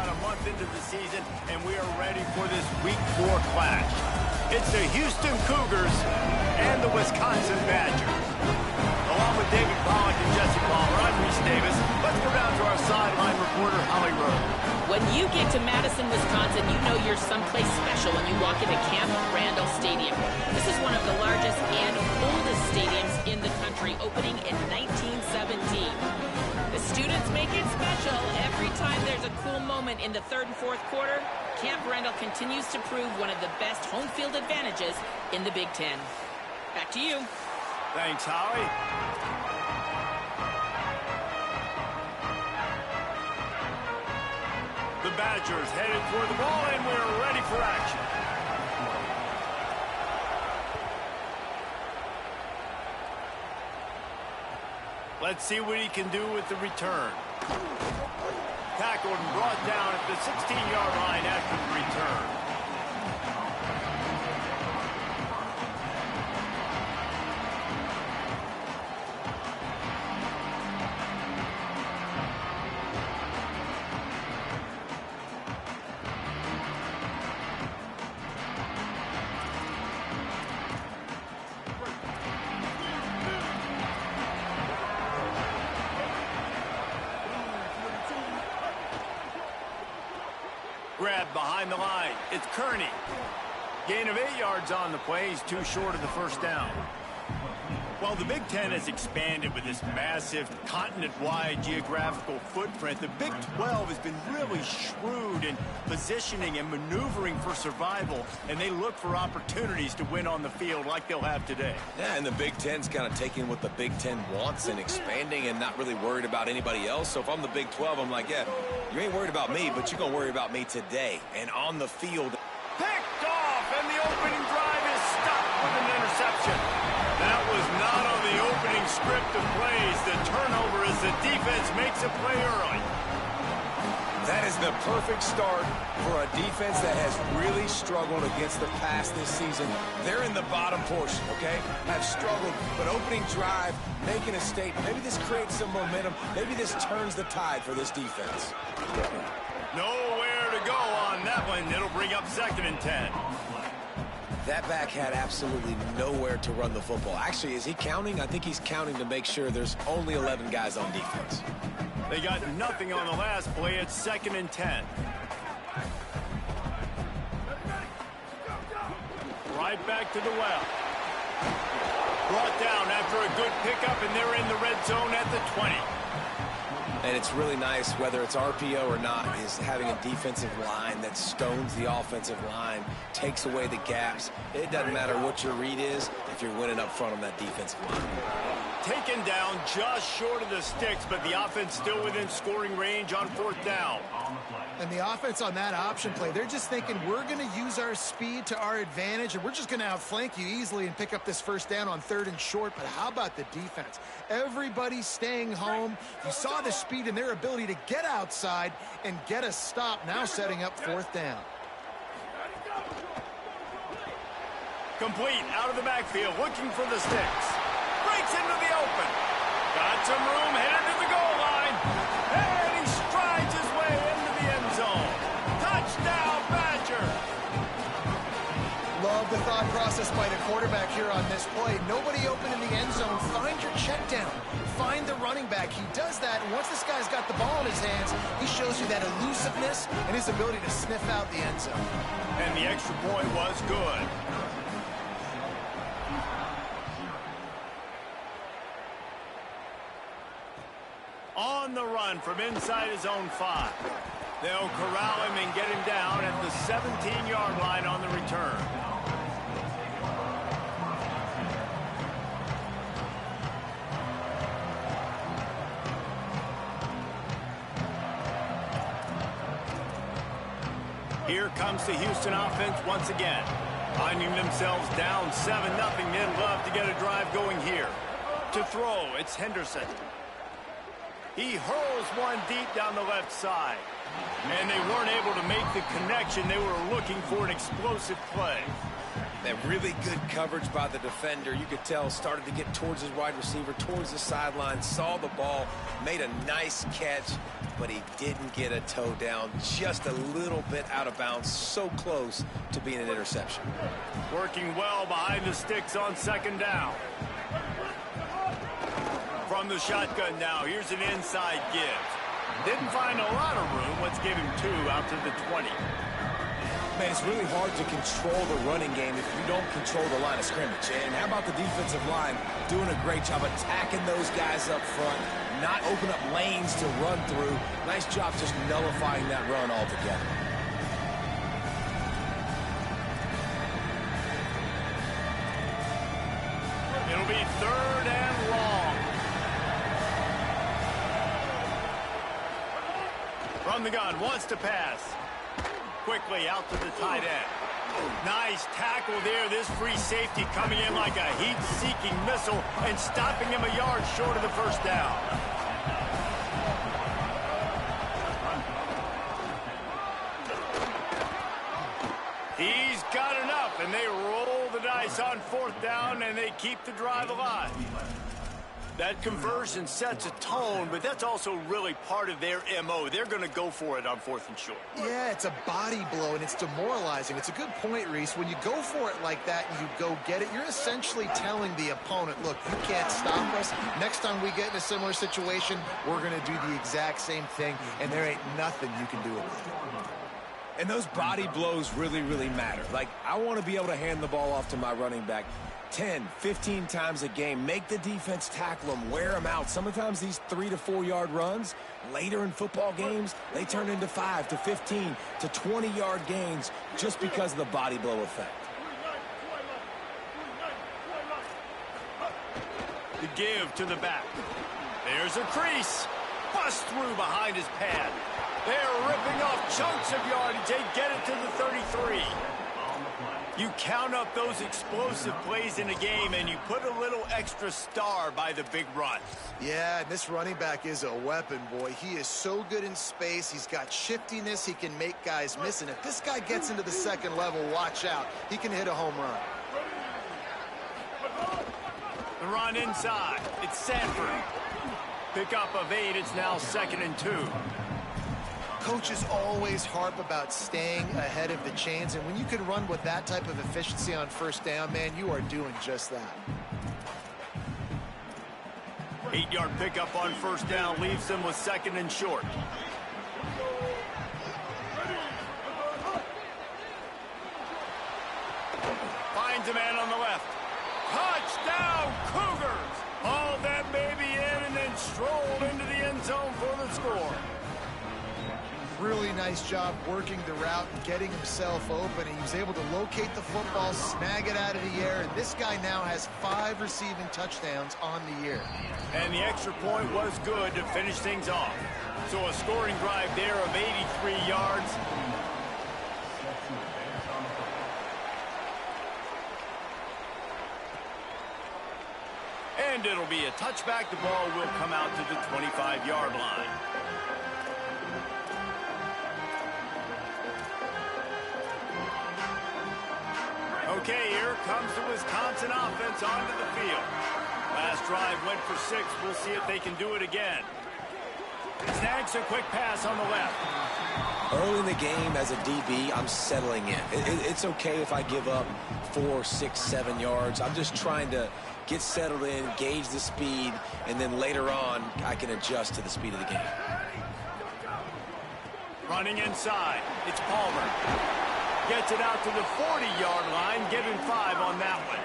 about a month into the season, and we are ready for this Week 4 clash. It's the Houston Cougars and the Wisconsin Badgers. Along with David Pollack and Jesse Palmer, I'm Reese Davis. Let's go down to our sideline reporter, Holly Rowe. When you get to Madison, Wisconsin, you know you're someplace special when you walk into Camp Randall Stadium. This is one of the largest and oldest stadiums in the country, opening in 1917. The students make it special. Every time there's a cool moment in the third and fourth quarter, Camp Randall continues to prove one of the best home field advantages in the Big Ten. Back to you. Thanks, Holly. The Badgers headed for the ball, and we're ready for action. Let's see what he can do with the return. Tackled and brought down at the 16-yard line after the return. Grab behind the line. It's Kearney. Gain of 8 yards on the play. He's too short of the first down. Well, the Big Ten has expanded with this massive continent-wide geographical footprint. The Big 12 has been really shrewd in positioning and maneuvering for survival, and they look for opportunities to win on the field like they'll have today. Yeah, and the Big Ten's kind of taking what the Big Ten wants and expanding and not really worried about anybody else. So if I'm the Big 12, I'm like, yeah, you ain't worried about me, but you're going to worry about me today. And on the field. Picked off, and the opening drive is stopped with an interception. That was not on the opening script of plays. The turnover as the defense makes a play early. That is the perfect start for a defense that has really struggled against the pass this season. They're in the bottom portion, okay? Have struggled, but opening drive, making a statement. Maybe this creates some momentum. Maybe this turns the tide for this defense. Nowhere to go on that one. It'll bring up 2nd and 10. That back had absolutely nowhere to run the football. Actually, is he counting? I think he's counting to make sure there's only 11 guys on defense. They got nothing on the last play. It's 2nd and 10. Right back to the well. Brought down after a good pickup, and they're in the red zone at the 20. And it's really nice, whether it's RPO or not, is having a defensive line that stones the offensive line, takes away the gaps. It doesn't matter what your read is if you're winning up front on that defensive line. Taken down just short of the sticks, but the offense still within scoring range on 4th down. And the offense on that option play, they're just thinking we're going to use our speed to our advantage, and we're just going to outflank you easily and pick up this first down on 3rd and short. But how about the defense? Everybody's staying home. You saw the speed and their ability to get outside and get a stop, now setting up 4th down. Complete out of the backfield, looking for the sticks. Breaks into the open. Got some room, headed to the goal line. And he strides his way into the end zone. Touchdown, Badger. Love the thought process by the quarterback here on this play. Nobody open in the end zone. Find your check down. Find the running back. He does that, and once this guy's got the ball in his hands, he shows you that elusiveness and his ability to sniff out the end zone. And the extra point was good. On the run from inside his own 5. They'll corral him and get him down at the 17-yard line on the return. Here comes the Houston offense once again. Finding themselves down 7-0, they'd love to get a drive going here. To throw, it's Henderson. He hurls one deep down the left side. And they weren't able to make the connection. They were looking for an explosive play. That really good coverage by the defender. You could tell started to get towards his wide receiver, towards the sideline, saw the ball, made a nice catch, but he didn't get a toe down, just a little bit out of bounds, so close to being an interception. Working well behind the sticks on second down. From the shotgun now, here's an inside give. Didn't find a lot of room. Let's give him 2 out to the 20. Man, it's really hard to control the running game if you don't control the line of scrimmage. And how about the defensive line doing a great job attacking those guys up front, not open up lanes to run through. Nice job just nullifying that run altogether. It'll be 3rd and long. From the gun, wants to pass. Quickly out to the tight end. Nice tackle there. This free safety coming in like a heat-seeking missile and stopping him a yard short of the first down. He's got enough, and they roll the dice on 4th down, and they keep the drive alive. That conversion sets a tone, but that's also really part of their MO. They're going to go for it on 4th and short. Yeah, it's a body blow, and it's demoralizing. It's a good point, Reese. When you go for it like that and you go get it, you're essentially telling the opponent, look, you can't stop us. Next time we get in a similar situation, we're going to do the exact same thing, and there ain't nothing you can do about it. And those body blows really, really matter. Like, I want to be able to hand the ball off to my running back 10, 15 times a game. Make the defense tackle them, wear them out. Sometimes these 3 to 4 yard runs, later in football games, they turn into 5 to 15 to 20 yard gains just because of the body blow effect. The give to the back. There's a crease. Bust through behind his pad. They're ripping off chunks of yardage. They get it to the 33. You count up those explosive plays in a game, and you put a little extra star by the big run. Yeah, and this running back is a weapon, boy. He is so good in space. He's got shiftiness. He can make guys miss. And if this guy gets into the 2nd level, watch out. He can hit a home run. The run inside. It's Sanford. Pick up of 8. It's now 2nd and 2. Coaches always harp about staying ahead of the chains, and when you can run with that type of efficiency on 1st down, man, you are doing just that. 8-yard pickup on 1st down leaves them with 2nd and short. Finds a man on the left. Touchdown, Cougars! Hauled that baby in and then strolled into the end zone for the score. Really nice job working the route and getting himself open. He was able to locate the football, snag it out of the air, and this guy now has 5 receiving touchdowns on the year. And the extra point was good to finish things off. So a scoring drive there of 83 yards. And it'll be a touchback. The ball will come out to the 25-yard line. Okay, here comes the Wisconsin offense onto the field. Last drive went for 6. We'll see if they can do it again. Snags a quick pass on the left. Early in the game as a DB, I'm settling in. It's okay if I give up 4, 6, 7 yards. I'm just trying to get settled in, gauge the speed, and then later on, I can adjust to the speed of the game. Running inside, it's Palmer. Gets it out to the 40-yard line, giving 5 on that one.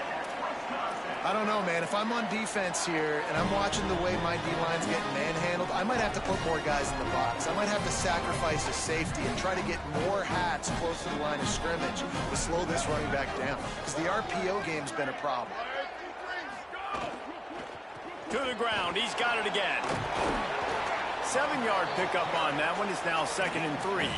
I don't know, man. If I'm on defense here and I'm watching the way my D-line's getting manhandled, I might have to put more guys in the box. I might have to sacrifice a safety and try to get more hats close to the line of scrimmage to slow this running back down, because the RPO game's been a problem. To the ground, he's got it again. 7-yard pickup on that one. Is now 2nd and 3.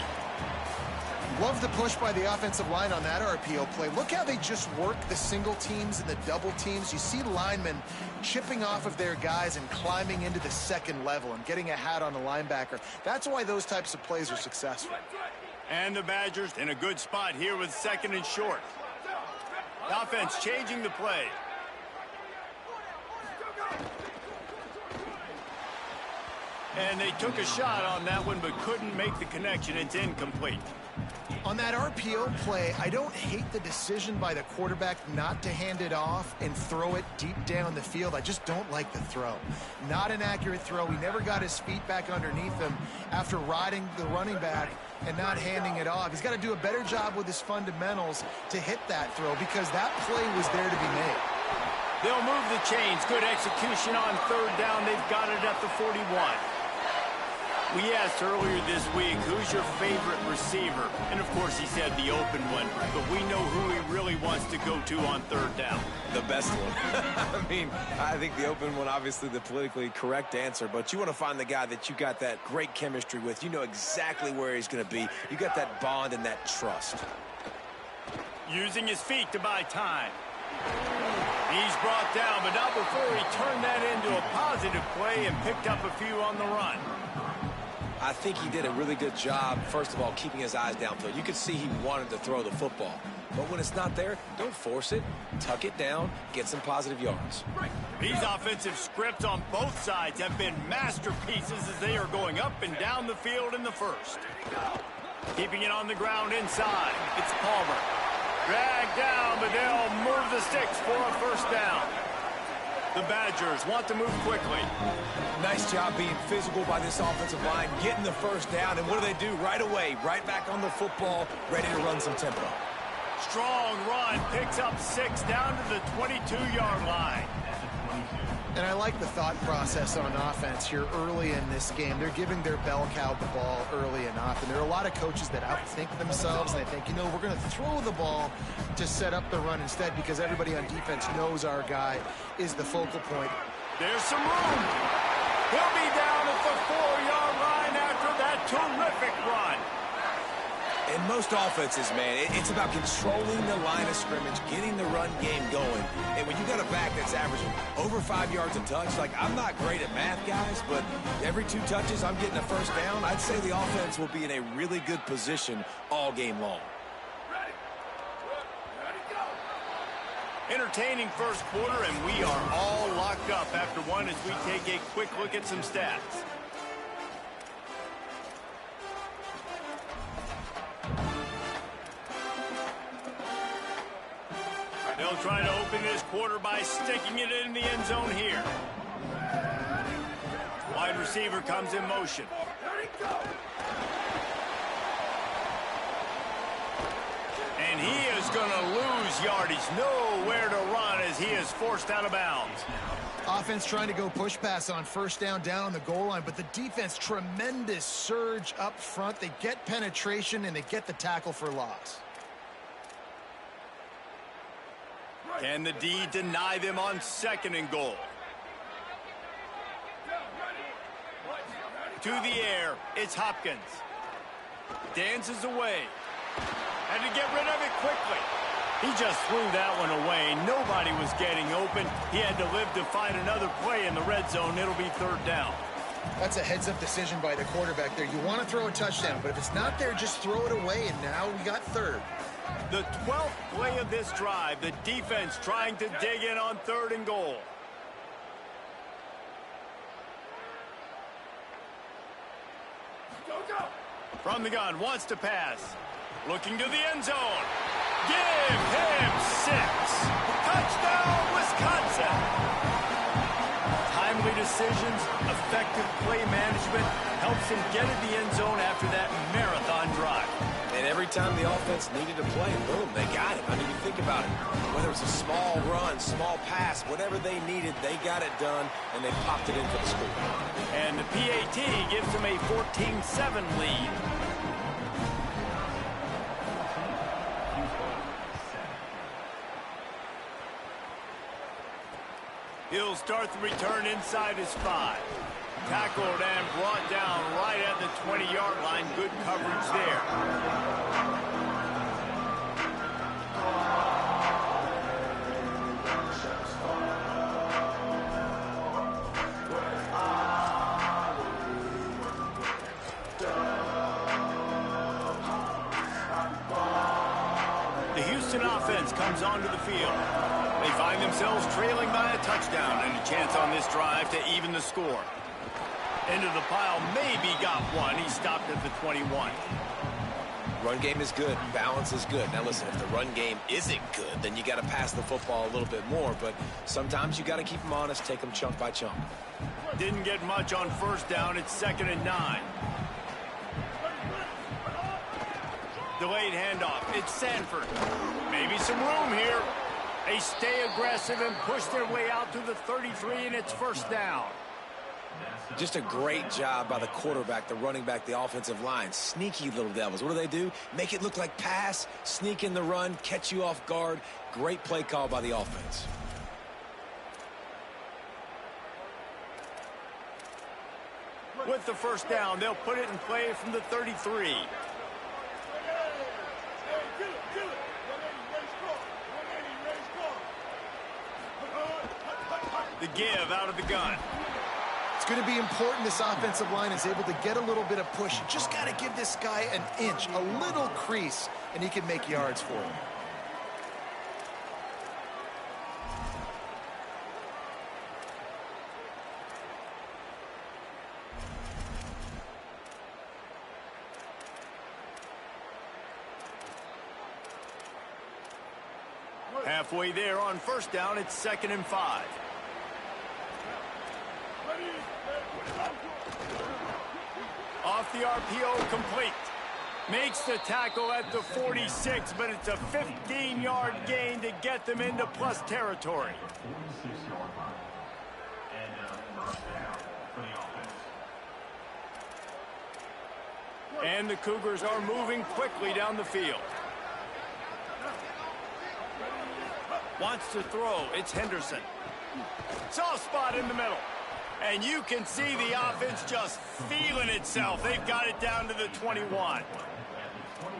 Love the push by the offensive line on that RPO play. Look how they just work the single teams and the double teams. You see linemen chipping off of their guys and climbing into the 2nd level and getting a hat on the linebacker. That's why those types of plays are successful. And the Badgers in a good spot here with 2nd and short. The offense changing the play. And they took a shot on that one, but couldn't make the connection. It's incomplete. On that RPO play, I don't hate the decision by the quarterback not to hand it off and throw it deep down the field. I just don't like the throw. Not an accurate throw. He never got his feet back underneath him after riding the running back and not handing it off. He's got to do a better job with his fundamentals to hit that throw because that play was there to be made. They'll move the chains. Good execution on third down. They've got it at the 41. We asked earlier this week, who's your favorite receiver? And, of course, he said the open one. But we know who he really wants to go to on third down. The best one. I mean, I think the open one, obviously the politically correct answer. But you want to find the guy that you got that great chemistry with. You know exactly where he's going to be. You got that bond and that trust. Using his feet to buy time. He's brought down, but not before he turned that into a positive play and picked up a few on the run. I think he did a really good job, first of all, keeping his eyes downfield. You could see he wanted to throw the football. But when it's not there, don't force it. Tuck it down, get some positive yards. These offensive scripts on both sides have been masterpieces as they are going up and down the field in the first. Keeping it on the ground inside. It's Palmer. Dragged down, but they'll move the sticks for a first down. The Badgers want to move quickly. Nice job being physical by this offensive line, getting the first down. And what do? Right away, right back on the football, ready to run some tempo. Strong run, picks up 6 down to the 22-yard line. And I like the thought process on offense here early in this game. They're giving their bell cow the ball early enough. And there are a lot of coaches that outthink themselves. And they think, you know, we're going to throw the ball to set up the run instead because everybody on defense knows our guy is the focal point. There's some room. He'll be down at the 4-yard line after that terrific run. In most offenses, man, it's about controlling the line of scrimmage, getting the run game going. And when you got a back that's averaging over 5 yards a touch, like I'm not great at math, guys, but every 2 touches I'm getting a first down, I'd say the offense will be in a really good position all game long. Entertaining first quarter, and we are all locked up after one as we take a quick look at some stats. They'll try to open this quarter by sticking it in the end zone here. Wide receiver comes in motion. And he is going to lose yardage. Nowhere to run as he is forced out of bounds. Offense trying to go push pass on first down on the goal line, but the defense, tremendous surge up front. They get penetration, and they get the tackle for loss. Can the D deny them on 2nd and goal? To the air, it's Hopkins. Dances away. Had to get rid of it quickly. He just threw that one away. Nobody was getting open. He had to live to find another play in the red zone. It'll be 3rd down. That's a heads-up decision by the quarterback there. You want to throw a touchdown, but if it's not there, just throw it away, and now we got 3rd. The 12th play of this drive, the defense trying to dig in on 3rd and goal. From the gun, wants to pass. Looking to the end zone. Give him 6. Touchdown, Wisconsin. Timely decisions, effective play management helps him get in the end zone after that marathon drive. And every time the offense needed to play, boom, they got it. I mean, you think about it. Whether it's a small run, small pass, whatever they needed, they got it done, and they popped it in for the score. And the PAT gives them a 14-7 lead. He'll start the return inside his 5. Tackled and brought down right at the 20-yard line. Good coverage there. The Houston offense comes onto the field. They find themselves trailing by a touchdown and a chance on this drive to even the score. Into the pile, maybe got one. He stopped at the 21. Run game is good. Balance is good. Now, listen, if the run game isn't good, then you got to pass the football a little bit more. But sometimes you got to keep them honest, take them chunk by chunk. Didn't get much on first down. It's 2nd and 9. Delayed handoff. It's Sanford. Maybe some room here. They stay aggressive and push their way out to the 33, and it's 1st down. Just a great job by the quarterback, the running back, the offensive line. Sneaky little devils. What do? Make it look like pass, sneak in the run, catch you off guard. Great play call by the offense. With the 1st down, they'll put it in play from the 33. The give out of the gun. It's going to be important this offensive line is able to get a little bit of push. You just got to give this guy an inch, a little crease, and he can make yards for you. Halfway there on 1st down, it's 2nd and 5. Off the RPO, complete. Makes the tackle at the 46, but it's a 15-yard gain to get them into plus territory. And the Cougars are moving quickly down the field. Wants to throw. It's Henderson. Soft spot in the middle. And you can see the offense just feeling itself. They've got it down to the 21.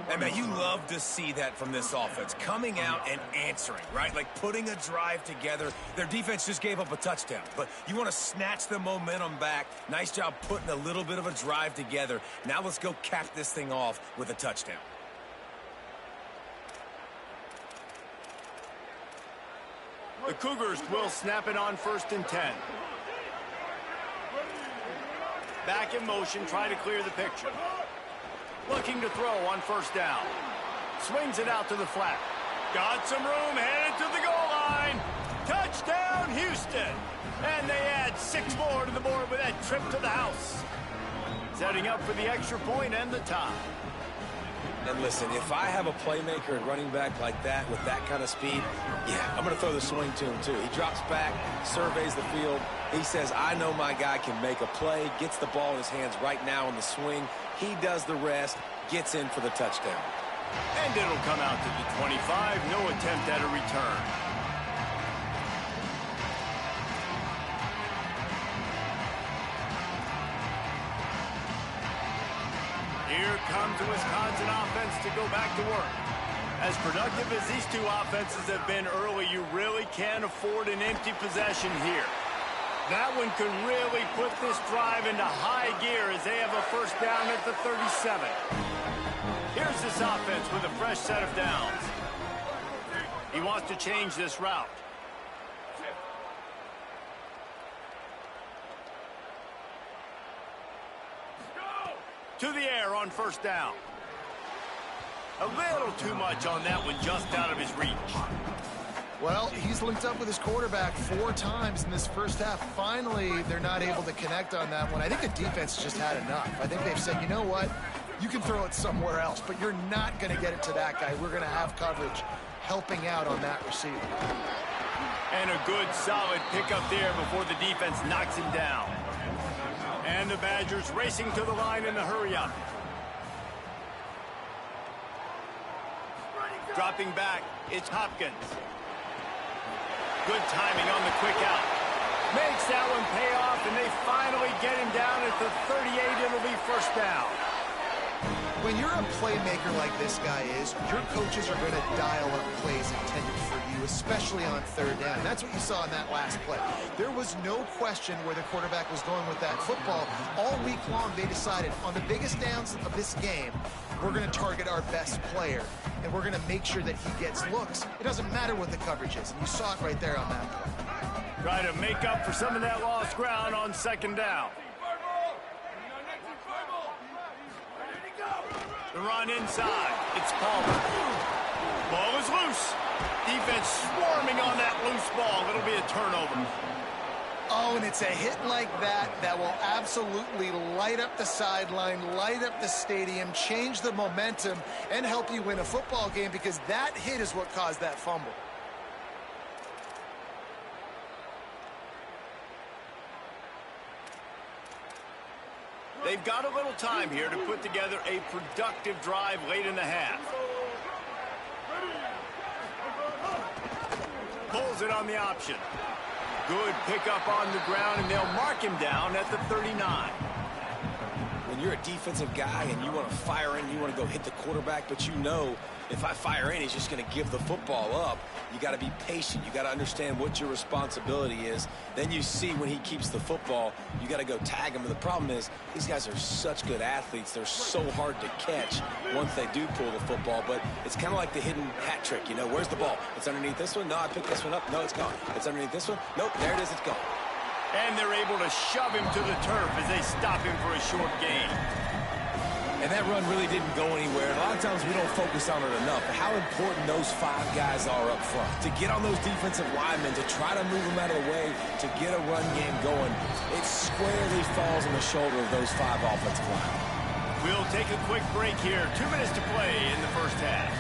Hey, man, you love to see that from this offense. Coming out and answering, right? Like putting a drive together. Their defense just gave up a touchdown. But you want to snatch the momentum back. Nice job putting a little bit of a drive together. Now let's go cap this thing off with a touchdown. The Cougars will snap it on 1st and 10. Back in motion, try to clear the picture. Looking to throw on 1st down. Swings it out to the flat. Got some room, headed to the goal line. Touchdown, Houston. And they add 6 more to the board with that trip to the house. Setting up for the extra point and the tie. And listen, if I have a playmaker at running back like that with that kind of speed, yeah, I'm going to throw the swing to him too. He drops back, surveys the field. He says, I know my guy can make a play, gets the ball in his hands right now on the swing. He does the rest, gets in for the touchdown. And it'll come out to the 25. No attempt at a return. Here comes the Wisconsin offense to go back to work. As productive as these two offenses have been early, you really can't afford an empty possession here. That one could really put this drive into high gear as they have a 1st down at the 37. Here's this offense with a fresh set of downs. He wants to change this route. To the air on 1st down. A little too much on that one, just out of his reach. Well, he's linked up with his quarterback 4 times in this 1st half. Finally, they're not able to connect on that one. I think the defense just had enough. I think they've said, you know what? You can throw it somewhere else, but you're not going to get it to that guy. We're going to have coverage helping out on that receiver. And a good, solid pickup there before the defense knocks him down. And the Badgers racing to the line in the hurry-up. Dropping back, it's Hopkins. Good timing on the quick out. Makes that one pay off, and they finally get him down at the 38. It'll be 1st down. When you're a playmaker like this guy is, your coaches are going to dial up plays intended for you, especially on third down. That's what you saw in that last play. There was no question where the quarterback was going with that football. All week long, they decided on the biggest downs of this game, we're going to target our best player, and we're going to make sure that he gets looks. It doesn't matter what the coverage is, and you saw it right there on that play. Try to make up for some of that lost ground on second down. The run inside. It's Palmer. Ball is loose. Defense swarming on that loose ball. It'll be a turnover. Oh, and it's a hit like that that will absolutely light up the sideline, light up the stadium, change the momentum, and help you win a football game, because that hit is what caused that fumble. They've got a little time here to put together a productive drive late in the half. Pulls it on the option. Good pickup on the ground, and they'll mark him down at the 39. When you're a defensive guy and you want to fire in, you want to go hit the quarterback, but you know if I fire in, he's just going to give the football up. You got to be patient. You got to understand what your responsibility is. Then you see when he keeps the football, you got to go tag him. But the problem is these guys are such good athletes. They're so hard to catch once they do pull the football. But it's kind of like the hidden hat trick. You know, where's the ball? It's underneath this one. No, I picked this one up. No, it's gone. It's underneath this one. Nope, there it is. It's gone. And they're able to shove him to the turf as they stop him for a short gain. And that run really didn't go anywhere. A lot of times we don't focus on it enough. But how important those 5 guys are up front. To get on those defensive linemen, to try to move them out of the way, to get a run game going, it squarely falls on the shoulder of those 5 offensive linemen. We'll take a quick break here. 2 minutes to play in the first half.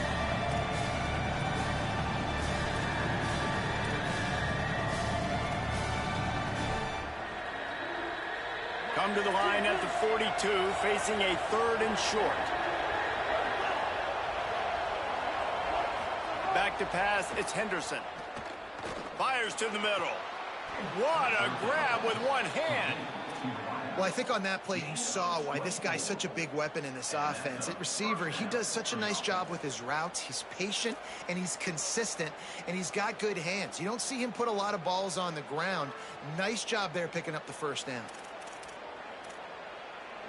Come to the line at the 42, facing a 3rd and short. Back to pass, it's Henderson. Fires to the middle. What a grab with one hand. Well, I think on that play you saw why this guy's such a big weapon in this offense. At receiver, he does such a nice job with his routes. He's patient, and he's consistent, and he's got good hands. You don't see him put a lot of balls on the ground. Nice job there picking up the first down.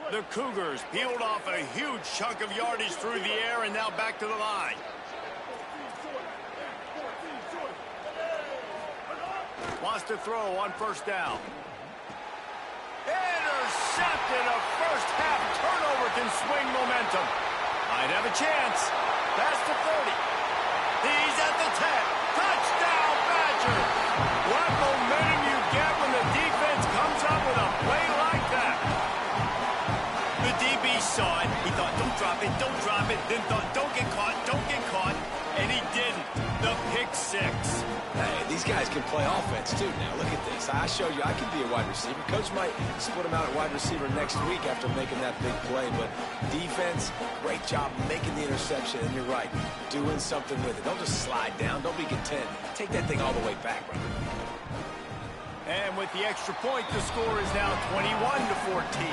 The Cougars peeled off a huge chunk of yardage through the air, and now back to the line. Wants to throw on first down. Intercepted. A first half turnover can swing momentum. Might have a chance. Past the 30. He's at the 10. Touchdown, Badgers. What momentum you get when the defense comes up with a play like that. The DB saw it. He thought, don't drop it, don't drop it. Then thought, don't get caught, don't get caught. And he didn't. The pick 6. Hey, these guys can play offense, too. Now, look at this. I showed you I can be a wide receiver. Coach might split him out at wide receiver next week after making that big play. But defense, great job making the interception. And you're right, doing something with it. Don't just slide down. Don't be content. Take that thing all the way back, brother. And with the extra point, the score is now 21-14.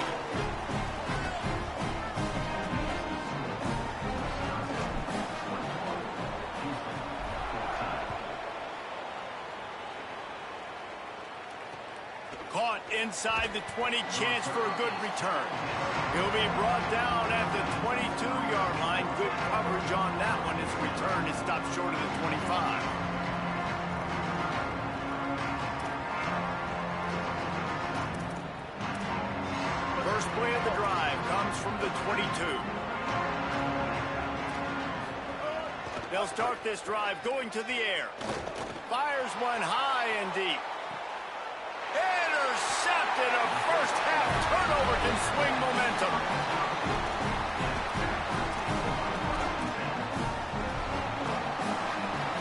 Caught inside the 20, chance for a good return. He'll be brought down at the 22-yard line. Good coverage on that one. His return is stopped short of the 25. First play of the drive comes from the 22. They'll start this drive going to the air. Fires one high and deep. Intercepted. A first half turnover can swing momentum.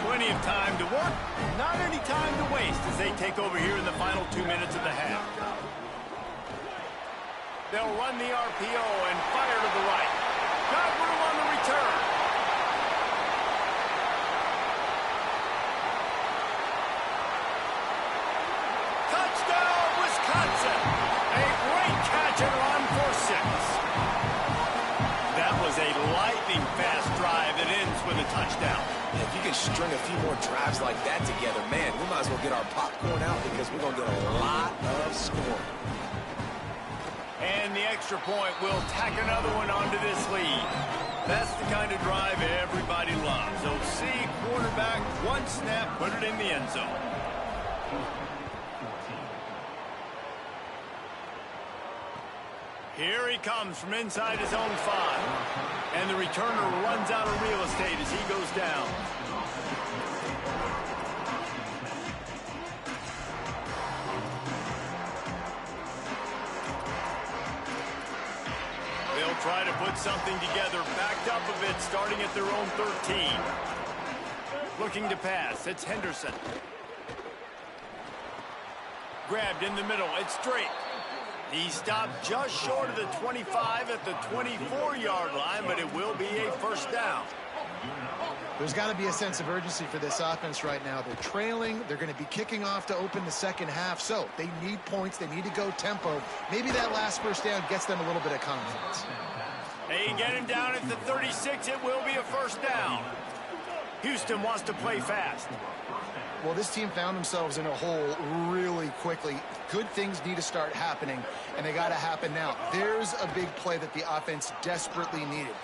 Plenty of time to work, not any time to waste as they take over here in the final 2 minutes of the half. They'll run the RPO and fire to the right. Got room on the return. Touchdown, Wisconsin! A great catch and run for 6. That was a touchdown. And if you can string a few more drives like that together, man, we might as well get our popcorn out because we're going to get a lot of scoring. And the extra point will tack another one onto this lead. That's the kind of drive everybody loves. OC quarterback, one snap, put it in the end zone. Here he comes from inside his own 5. And the returner runs out of real estate as he goes down. They'll try to put something together, backed up a bit, starting at their own 13. Looking to pass, it's Henderson. Grabbed in the middle, it's Drake. He stopped just short of the 25 at the 24-yard line, but it will be a first down. There's got to be a sense of urgency for this offense right now. They're trailing. They're going to be kicking off to open the second half, so they need points. They need to go tempo. Maybe that last first down gets them a little bit of confidence. They get him down at the 36. It will be a first down. Houston wants to play fast. Well, this team found themselves in a hole really quickly. Good things need to start happening, and they got to happen now. There's a big play that the offense desperately needed.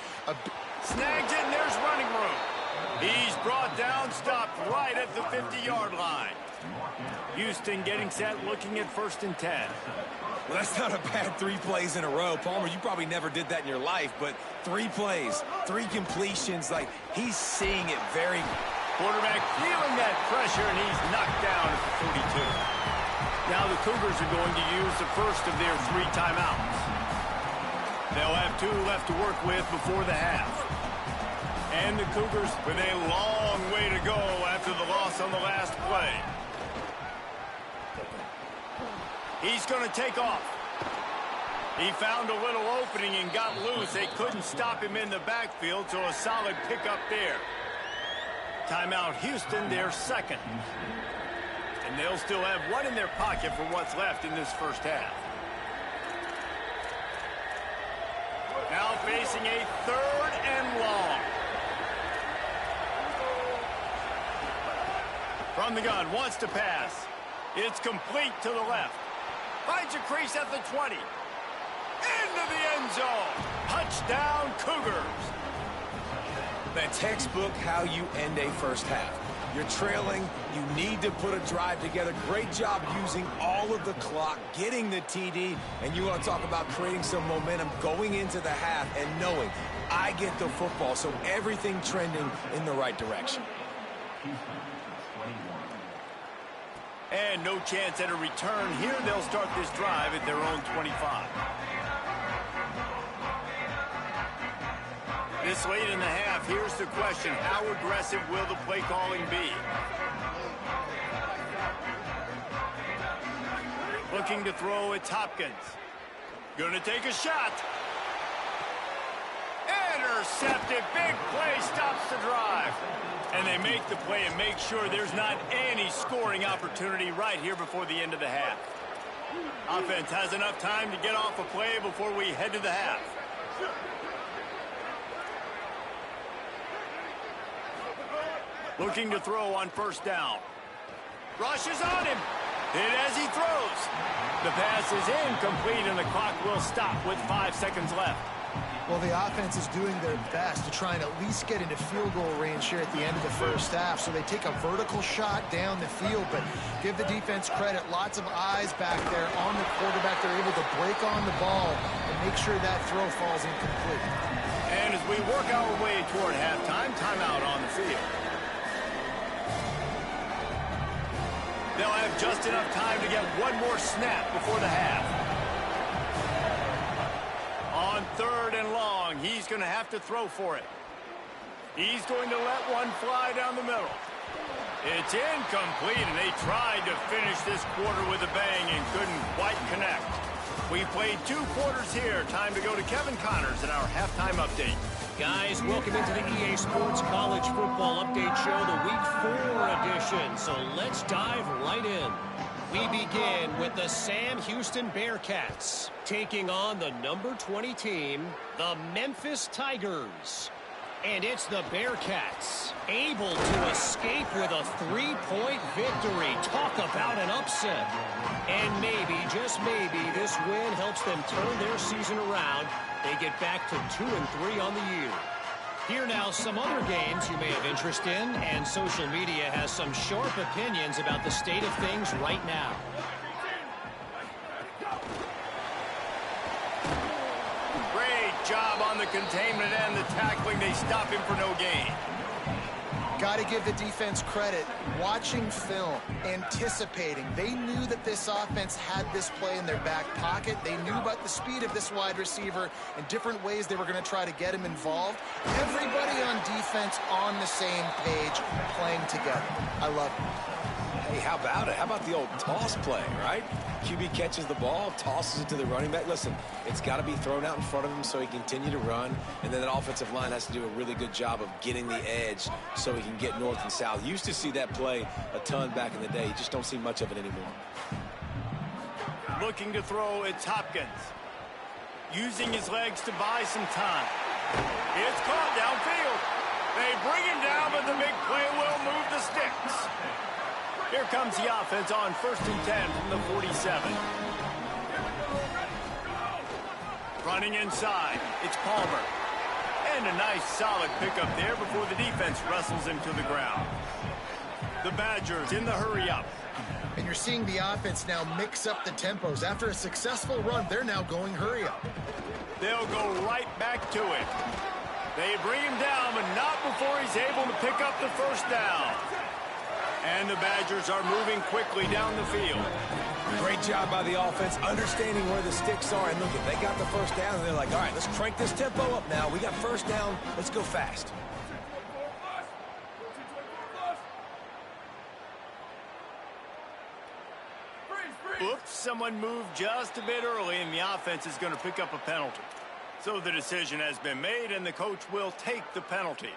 Snags it, and there's running room. He's brought down, stopped right at the 50-yard line. Houston getting set, looking at 1st and 10. Well, that's not a bad 3 plays in a row. Palmer, you probably never did that in your life, but 3 plays, 3 completions, like he's seeing it very. Quarterback feeling that pressure, and he's knocked down at the 42. Now the Cougars are going to use the first of their 3 timeouts. They'll have 2 left to work with before the half. And the Cougars with a long way to go after the loss on the last play. He's going to take off. He found a little opening and got loose. They couldn't stop him in the backfield, so a solid pickup there. Timeout Houston, their second. And they'll still have 1 in their pocket for what's left in this first half. Now facing a 3rd and long. From the gun, wants to pass. It's complete to the left. Finds a crease at the 20. Into the end zone. Touchdown, Cougars. The textbook how you end a first half. You're trailing. You need to put a drive together. Great job using all of the clock, getting the TD, and you want to talk about creating some momentum going into the half and knowing I get the football, so everything trending in the right direction. And no chance at a return here. They'll start this drive at their own 25. This late in the half, here's the question. How aggressive will the play calling be? Looking to throw, it's Hopkins. Going to take a shot. Intercepted. Big play stops the drive. And they make the play and make sure there's not any scoring opportunity right here before the end of the half. Offense has enough time to get off a play before we head to the half. Looking to throw on 1st down. Rushes on him. Hit as he throws. The pass is incomplete, and the clock will stop with 5 seconds left. Well, the offense is doing their best to try and at least get into field goal range here at the end of the first half. So they take a vertical shot down the field, but give the defense credit. Lots of eyes back there on the quarterback. They're able to break on the ball and make sure that throw falls incomplete. And as we work our way toward halftime, timeout on the field. They'll have just enough time to get 1 more snap before the half. On 3rd and long, he's going to have to throw for it. He's going to let one fly down the middle. It's incomplete, and they tried to finish this quarter with a bang and couldn't quite connect. We played 2 quarters here. Time to go to Kevin Connors in our halftime update. Guys, welcome into the EA Sports College Football Update Show, the Week 4 edition. So let's dive right in. We begin with the Sam Houston Bearcats taking on the number 20 team, the Memphis Tigers. And it's the Bearcats, able to escape with a 3-point victory. Talk about an upset. And maybe, just maybe, this win helps them turn their season around. They get back to 2-3 on the year. Here now, some other games you may have interest in, and social media has some sharp opinions about the state of things right now. Job on the containment and the tackling. They stop him for no gain. Got to give the defense credit. Watching film, anticipating. They knew that this offense had this play in their back pocket. They knew about the speed of this wide receiver and different ways they were going to try to get him involved. Everybody on defense on the same page, playing together. I love it. Hey, how about it? How about the old toss play, right? QB catches the ball, tosses it to the running back. Listen, it's got to be thrown out in front of him so he can continue to run. And then that offensive line has to do a really good job of getting the edge so he can get north and south. Used to see that play a ton back in the day. You just don't see much of it anymore. Looking to throw, it's Hopkins. Using his legs to buy some time. It's caught downfield. They bring him down, but the big play will move the sticks. Here comes the offense on 1st and 10 from the 47. Running inside, it's Palmer. And a nice solid pickup there before the defense wrestles him to the ground. The Badgers in the hurry-up. And you're seeing the offense now mix up the tempos. After a successful run, they're now going hurry-up. They'll go right back to it. They bring him down, but not before he's able to pick up the first down. And the Badgers are moving quickly down the field. Great job by the offense, understanding where the sticks are. And look, if they got the first down, and they're like, all right, let's crank this tempo up now. We got first down. Let's go fast. Oops, someone moved just a bit early, and the offense is going to pick up a penalty. So the decision has been made, and the coach will take the penalty.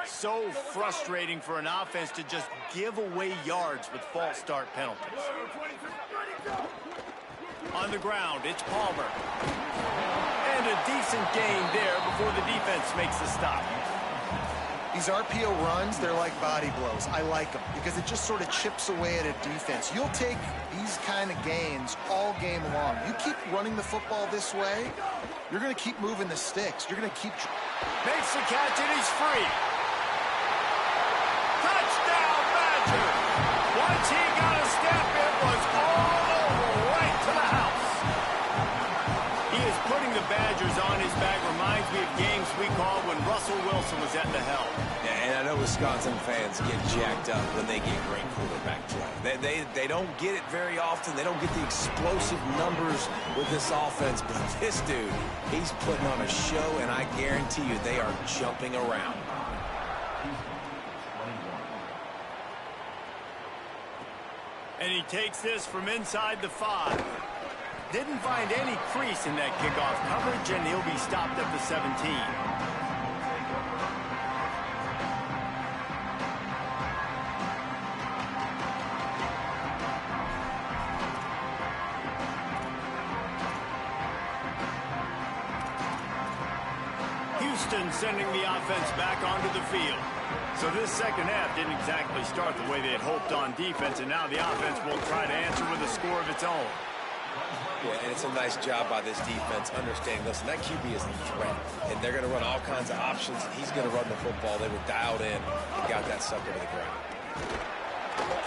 So frustrating for an offense to just give away yards with false start penalties. On the ground, it's Palmer. And a decent gain there before the defense makes the stop. These RPO runs, they're like body blows. I like them because it just sort of chips away at a defense. You'll take these kind of gains all game long. You keep running the football this way, you're going to keep moving the sticks. You're going to keep... Makes the catch and he's free. Touchdown, Badger! Once he got a step, it was all over right to the house. He is putting the Badgers on his back. Reminds me of games we called when Russell Wilson was at the helm. Yeah, and I know Wisconsin fans get jacked up when they get great quarterback play. They don't get it very often. They don't get the explosive numbers with this offense. But this dude, he's putting on a show, and I guarantee you they are jumping around. And he takes this from inside the 5. Didn't find any crease in that kickoff coverage, and he'll be stopped at the 17. Houston sending the offense back onto the field. So this second half didn't exactly start the way they had hoped on defense, and now the offense will try to answer with a score of its own. Yeah, and it's a nice job by this defense understanding, listen, that QB is a threat, and they're going to run all kinds of options, and he's going to run the football. They were dialed in and got that sucker to the ground.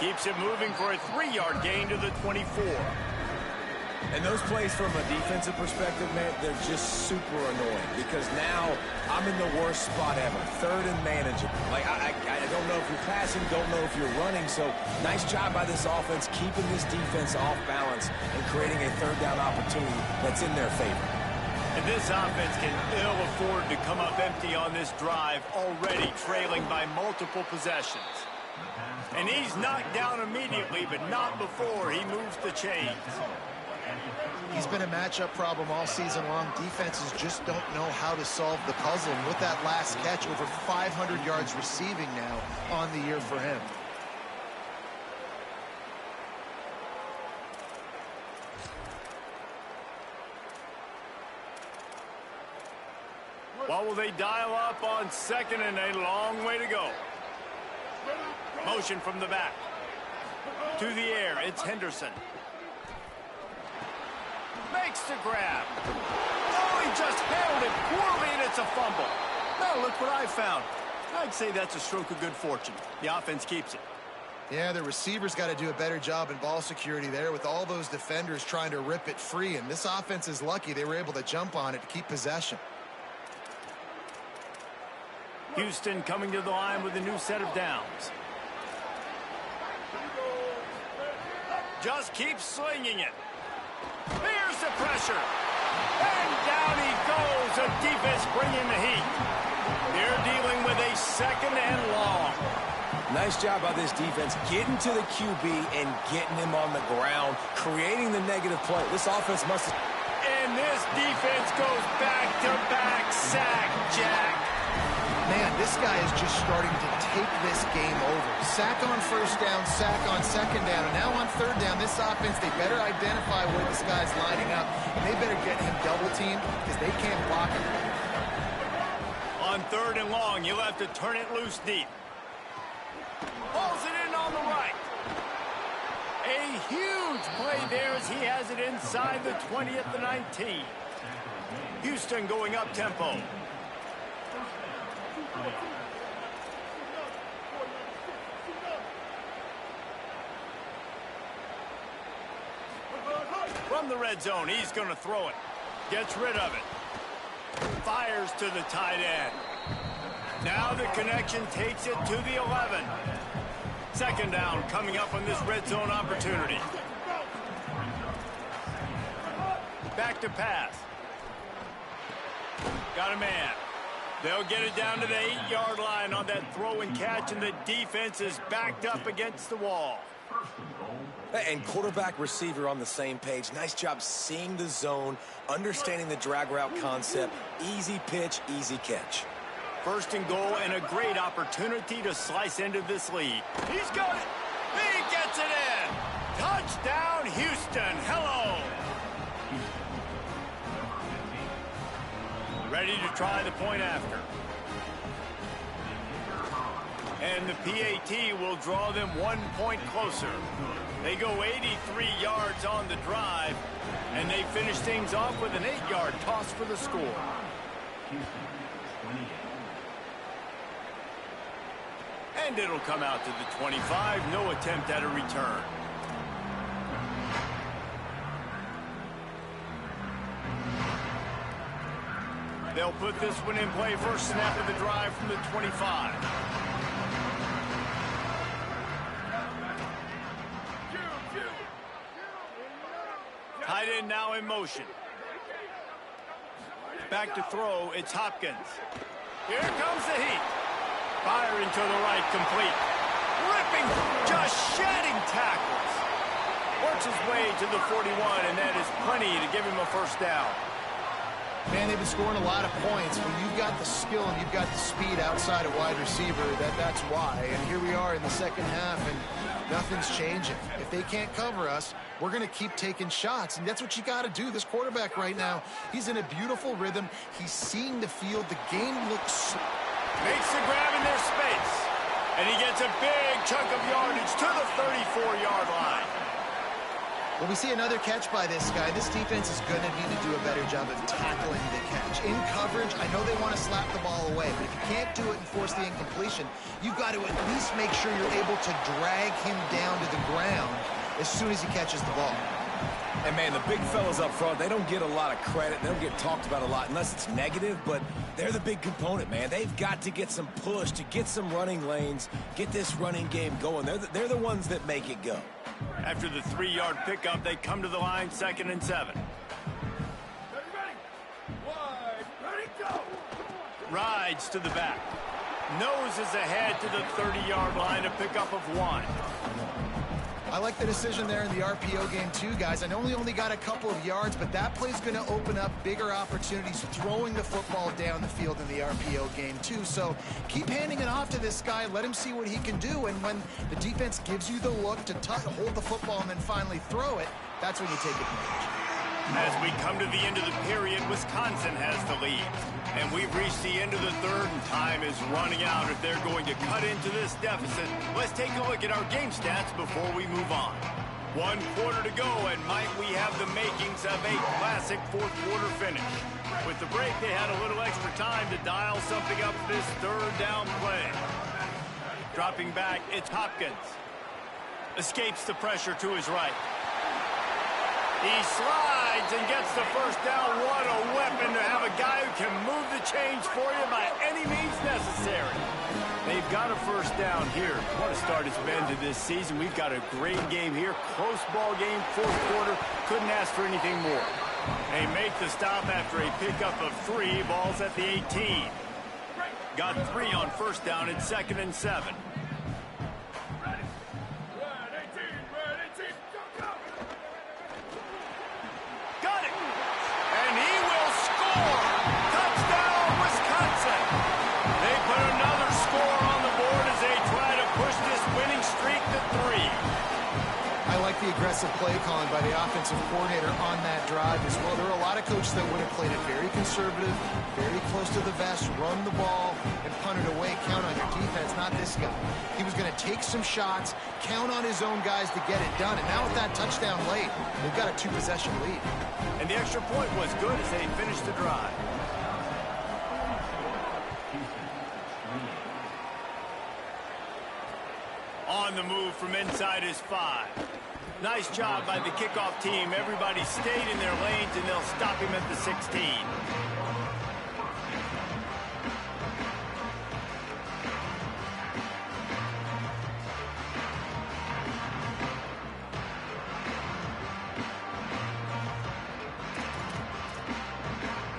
Keeps it moving for a 3-yard gain to the 24. And those plays from a defensive perspective, man, they're just super annoying because now I'm in the worst spot ever. 3rd and manageable. Like, I don't know if you're passing, don't know if you're running. So nice job by this offense keeping this defense off balance and creating a 3rd down opportunity that's in their favor. And this offense can ill afford to come up empty on this drive, already trailing by multiple possessions. And he's knocked down immediately, but not before he moves the chains. He's been a matchup problem all season long. Defenses just don't know how to solve the puzzle. And with that last catch, over 500 yards receiving now on the year for him. What will they dial up on second and a long way to go? Motion from the back. To the air, it's Henderson. Makes the grab. Oh, he just held it poorly, and it's a fumble. Now look what I found. I'd say that's a stroke of good fortune. The offense keeps it. Yeah, the receivers got to do a better job in ball security there with all those defenders trying to rip it free, and this offense is lucky they were able to jump on it to keep possession. Houston coming to the line with a new set of downs. Just keeps slinging it. Here's the pressure. And down he goes. The defense bringing the heat. They're dealing with a second and long. Nice job by this defense getting to the QB and getting him on the ground, creating the negative play. This offense must have... And this defense goes back-to-back sack, Jack. Man, this guy is just starting to take this game over. Sack on first down, sack on second down, and now on third down, this offense, they better identify where this guy's lining up, and they better get him double-teamed because they can't block him. On third and long, you'll have to turn it loose deep. Pulls it in on the right. A huge play there as he has it inside the 20 at the 19. Houston going up tempo. From the red zone, he's going to throw it. Gets rid of it. Fires to the tight end. Now the connection takes it to the 11. Second down coming up on this red zone opportunity. Back to pass. Got a man. They'll get it down to the 8-yard line on that throw and catch, and the defense is backed up against the wall. And quarterback receiver on the same page. Nice job seeing the zone, understanding the drag route concept. Easy pitch, easy catch. First and goal and a great opportunity to slice into this lead. He's got it. He gets it in. Touchdown, Houston. Hello. Ready to try the point after. And the PAT will draw them 1 point closer. They go 83 yards on the drive, and they finish things off with an 8-yard toss for the score. And it'll come out to the 25. No attempt at a return. They'll put this one in play. First snap of the drive from the 25. Tight end now in motion. Back to throw. It's Hopkins. Here comes the heat. Firing to the right, complete. Ripping, just shedding tackles. Works his way to the 41, and that is plenty to give him a first down. Man, they've been scoring a lot of points. When you've got the skill and you've got the speed outside of wide receiver, that's why. And here we are in the second half, and nothing's changing. If they can't cover us, we're going to keep taking shots, and that's what you got to do. This quarterback right now, he's in a beautiful rhythm. He's seeing the field. The game looks... Makes the grab in their space. And he gets a big chunk of yardage to the 34-yard line. When we see another catch by this guy, this defense is going to need to do a better job of tackling the catch. In coverage, I know they want to slap the ball away, but if you can't do it and force the incompletion, you've got to at least make sure you're able to drag him down to the ground as soon as he catches the ball. And, man, the big fellas up front, they don't get a lot of credit. They don't get talked about a lot unless it's negative, but they're the big component, man. They've got to get some push, to get some running lanes, get this running game going. They're the ones that make it go. After the 3-yard pickup, they come to the line, 2nd and 7. Rides to the back. Noses ahead to the 30-yard line, a pickup of 1. I like the decision there in the RPO game too, guys. I know we only got a couple of yards, but that play's going to open up bigger opportunities throwing the football down the field in the RPO game too. So keep handing it off to this guy. Let him see what he can do. And when the defense gives you the look to hold the football and then finally throw it, that's when you take advantage. As we come to the end of the period, Wisconsin has the lead. And we've reached the end of the third, and time is running out if they're going to cut into this deficit. Let's take a look at our game stats before we move on. 1 quarter to go, and might we have the makings of a classic fourth quarter finish. With the break, they had a little extra time to dial something up this third down play. Dropping back, it's Hopkins. Escapes the pressure to his right. He slides and gets the first down. What a weapon to have a guy who can move the chains for you by any means necessary. They've got a first down here. What a start it's been to this season. We've got a great game here. Close ball game, fourth quarter. Couldn't ask for anything more. They make the stop after a pickup of 3. Ball's at the 18. Got 3 on first down. It's 2nd and 7. Got it. And he will score. Touchdown, Wisconsin. They put another score on the board as they try to push this winning streak to 3. I like the aggressive play calling by the offensive coordinator on that drive as well. There are a lot of coaches that would have played it very conservative, very close to the vest, run the ball, and punt it away. Count on your defense, not this guy. He was going to take some shots, count on his own guys to get it done. And now with that touchdown late, they've got a 2-possession lead. And the extra point was good as they finished the drive. On the move from inside his 5. Nice job by the kickoff team. Everybody stayed in their lanes, and they'll stop him at the 16.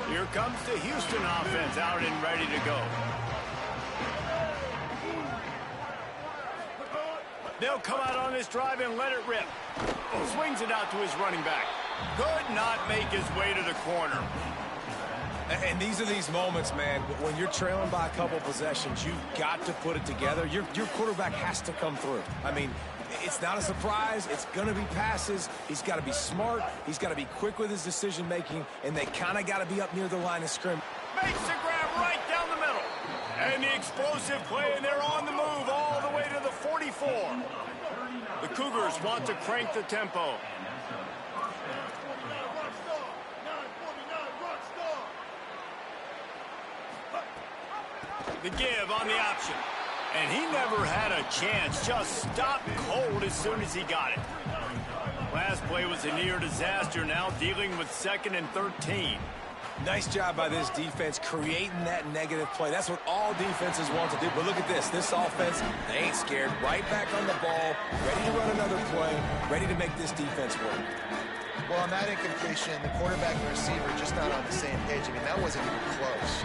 Here comes the Houston offense out and ready to go. They'll come out on this drive and let it rip. Swings it out to his running back. Could not make his way to the corner. And these are these moments, man, when you're trailing by a couple possessions, you've got to put it together. Your quarterback has to come through. I mean, it's not a surprise. It's going to be passes. He's got to be smart. He's got to be quick with his decision-making, and they kind of got to be up near the line of scrimmage. Makes the grab right down the middle. And the explosive play, and they're on the move all the way to the 44. The Cougars want to crank the tempo. The give on the option. And he never had a chance. Just stopped cold as soon as he got it. Last play was a near disaster. Now dealing with 2nd and 13. Nice job by this defense creating that negative play. That's what all defenses want to do. But look at this. This offense, they ain't scared. Right back on the ball, ready to run another play, ready to make this defense work. Well, on that incompletion, the quarterback and receiver just not on the same page. I mean, that wasn't even close.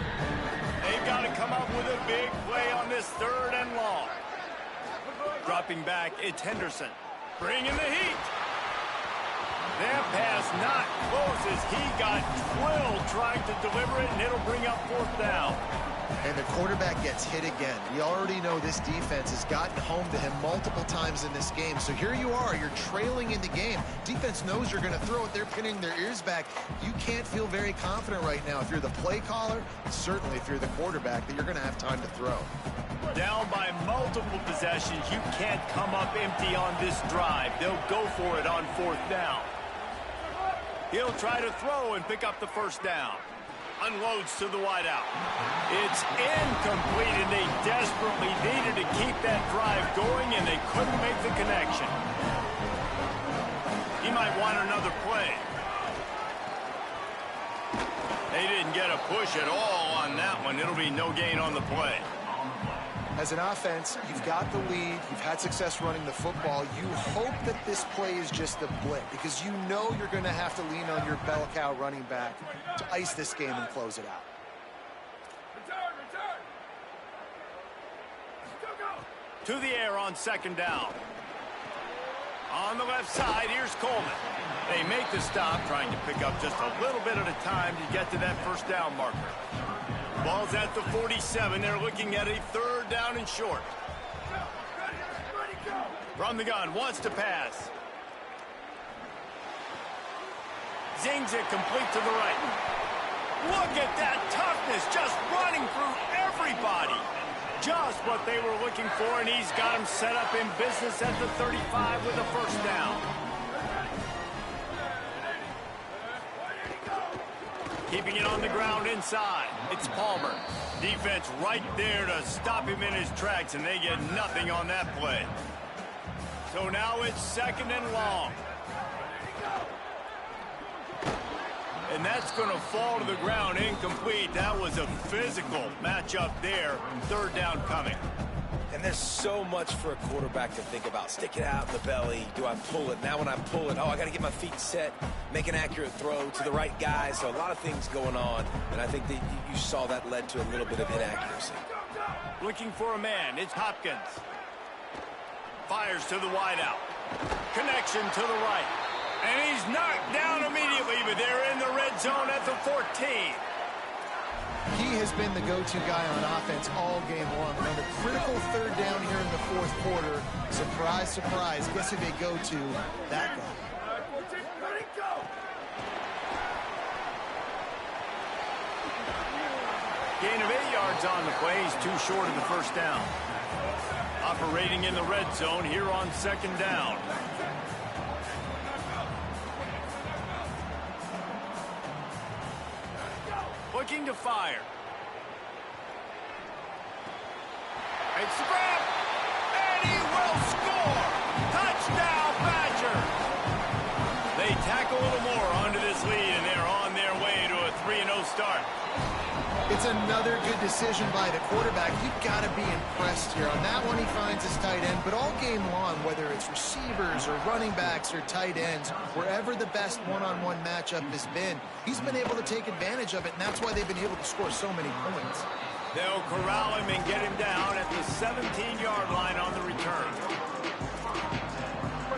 They've got to come up with a big play on this 3rd and long. Dropping back, it's Henderson. Bringing the heat. That pass not close as he got drilled trying to deliver it, and it'll bring up 4th down. And the quarterback gets hit again. We already know this defense has gotten home to him multiple times in this game. So here you are, you're trailing in the game. Defense knows you're going to throw it. They're pinning their ears back. You can't feel very confident right now if you're the play caller, and certainly if you're the quarterback, that you're going to have time to throw. Down by multiple possessions, you can't come up empty on this drive. They'll go for it on 4th down. He'll try to throw and pick up the first down. Unloads to the wideout. It's incomplete, and they desperately needed to keep that drive going, and they couldn't make the connection. He might want another play. They didn't get a push at all on that one. It'll be no gain on the play. As an offense, you've got the lead. You've had success running the football. You hope that this play is just a blip because you know you're going to have to lean on your bell cow running back to ice this game and close it out. To the air on 2nd down. On the left side, here's Coleman. They make the stop, trying to pick up just a little bit at a time to get to that first down marker. Ball's at the 47. They're looking at a 3rd down and short. From the gun, wants to pass. Zings it complete to the right. Look at that toughness, just running through everybody. Just what they were looking for, and he's got him set up in business at the 35 with a first down. Keeping it on the ground inside. It's Palmer. Defense right there to stop him in his tracks, and they get nothing on that play. So now it's 2nd and long. And that's going to fall to the ground incomplete. That was a physical matchup there. 3rd down coming. And there's so much for a quarterback to think about. Stick it out in the belly. Do I pull it? Now when I pull it, I got to get my feet set, make an accurate throw to the right guy. So a lot of things going on. And I think that you saw that led to a little bit of inaccuracy. Looking for a man. It's Hopkins. Fires to the wideout. Connection to the right. And he's knocked down immediately, but they're in the red zone at the 14. He has been the go-to guy on offense all game long. And on the critical 3rd down here in the 4th quarter, surprise, surprise, guess who they go to? That guy. Gain of 8 yards on the play. He's too short of the first down. Operating in the red zone here on 2nd down. Looking to fire. It's the grab, and he will score! Touchdown, Badger! They tack a little more onto this lead, and they're on their way to a 3-0 start. It's another good decision by the quarterback. You've got to be impressed here. On that one, he finds his tight end. But all game long, whether it's receivers or running backs or tight ends, wherever the best one-on-one matchup has been, he's been able to take advantage of it, and that's why they've been able to score so many points. They'll corral him and get him down at the 17-yard line on the return.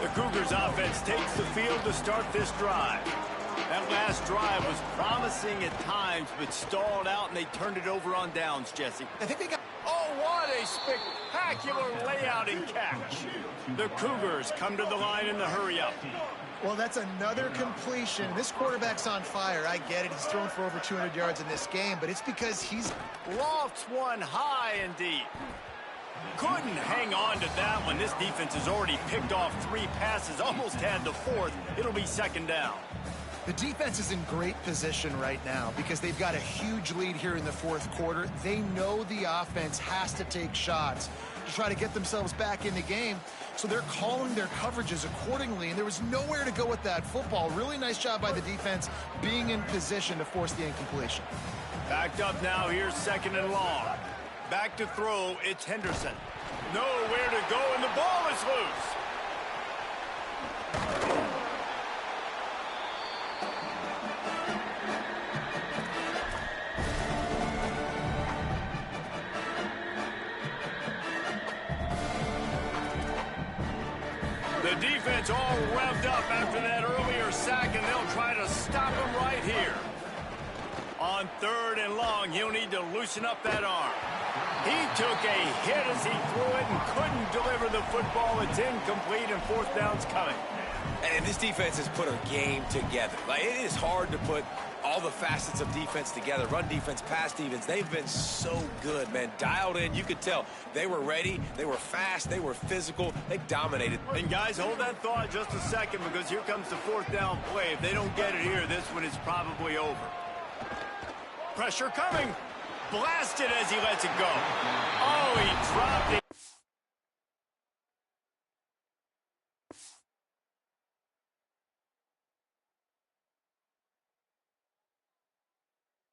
The Cougars offense takes the field to start this drive. That last drive was promising at times, but stalled out, and they turned it over on downs, Jesse. I think they got... Oh, what a spectacular layout and catch. The Cougars come to the line in the hurry-up. Well, that's another completion. This quarterback's on fire. I get it. He's thrown for over 200 yards in this game, but it's because he's... Lofts one high and deep. Couldn't hang on to that one. This defense has already picked off 3 passes, almost had the 4th. It'll be 2nd down. The defense is in great position right now because they've got a huge lead here in the 4th quarter. They know the offense has to take shots to try to get themselves back in the game, so they're calling their coverages accordingly, and there was nowhere to go with that football. Really nice job by the defense being in position to force the incompletion. Backed up now, here's 2nd and long. Back to throw, it's Henderson. Nowhere to go, and the ball is loose. The defense all revved up after that earlier sack, and they'll try to stop him right here. On 3rd and long, he'll need to loosen up that arm. He took a hit as he threw it and couldn't deliver the football. It's incomplete, and 4th down's coming. And this defense has put a game together. Like, it is hard to put all the facets of defense together. Run defense, pass defense. They've been so good, man. Dialed in. You could tell they were ready. They were fast. They were physical. They dominated. And, guys, hold that thought just a second, because here comes the 4th down play. If they don't get it here, this one is probably over. Pressure coming. Blasted as he lets it go. Oh, he dropped it.